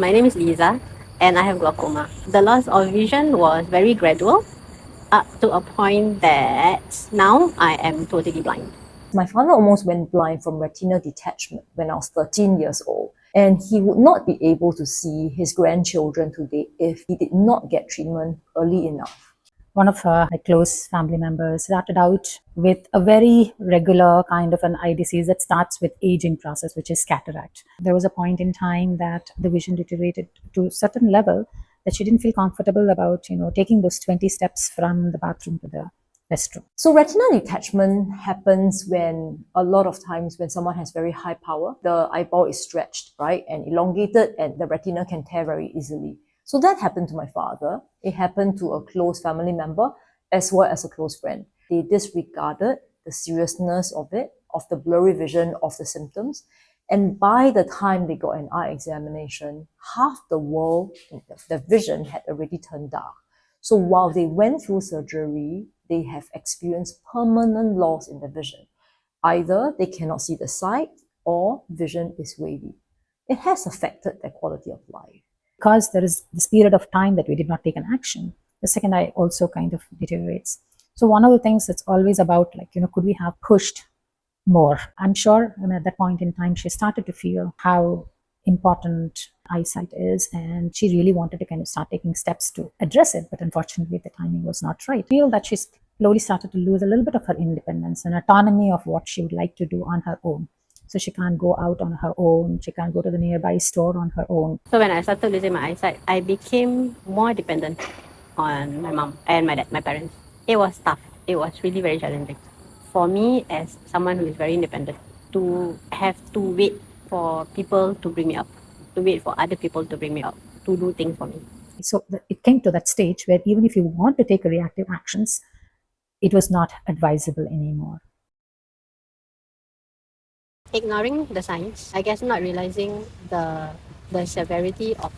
My name is Liza and I have glaucoma. The loss of vision was very gradual up to a point that now I am totally blind. My father almost went blind from retinal detachment when I was 13 years old. And he would not be able to see his grandchildren today if he did not get treatment early enough. One of her close family members started out with a very regular kind of an eye disease that starts with aging process, which is cataract. There was a point in time that the vision deteriorated to a certain level that she didn't feel comfortable about, taking those 20 steps from the bathroom to the restroom. So retinal detachment happens when a lot of times when someone has very high power, the eyeball is stretched, right, and elongated, and the retina can tear very easily. So that happened to my father. It happened to a close family member as well as a close friend. They disregarded the seriousness of it, of the blurry vision, of the symptoms. And by the time they got an eye examination, half the world, the vision had already turned dark. So while they went through surgery, they have experienced permanent loss in the vision. Either they cannot see the sight or vision is wavy. It has affected their quality of life. Because there is this period of time that we did not take an action, the second eye also kind of deteriorates. So one of the things that's always about, could we have pushed more? I'm sure at that point in time, she started to feel how important eyesight is, and she really wanted to kind of start taking steps to address it. But unfortunately, the timing was not right. I feel that she slowly started to lose a little bit of her independence and autonomy of what she would like to do on her own. So she can't go out on her own. She can't go to the nearby store on her own. So when I started losing my eyesight, I became more dependent on my mom and my dad, my parents. It was tough. It was really very challenging. For me, as someone who is very independent, to have to wait for people to bring me up, to wait for other people to bring me up, to do things for me. So it came to that stage where even if you want to take reactive actions, it was not advisable anymore. Ignoring the signs, I guess not realizing the severity of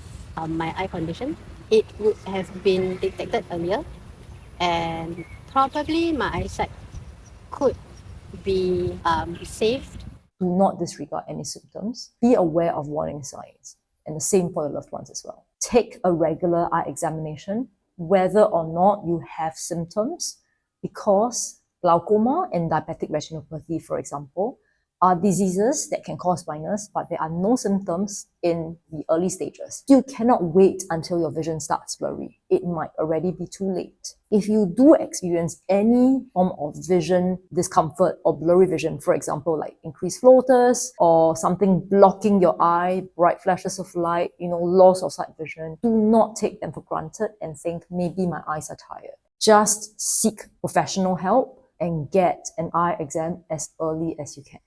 my eye condition, it would have been detected earlier, and probably my eyesight could be saved. Do not disregard any symptoms. Be aware of warning signs, and the same for your loved ones as well. Take a regular eye examination, whether or not you have symptoms, because glaucoma and diabetic retinopathy, for example, are diseases that can cause blindness, but there are no symptoms in the early stages. You cannot wait until your vision starts blurry. It might already be too late. If you do experience any form of vision discomfort or blurry vision, for example, like increased floaters or something blocking your eye, bright flashes of light, loss of sight vision, do not take them for granted and think maybe my eyes are tired. Just seek professional help and get an eye exam as early as you can.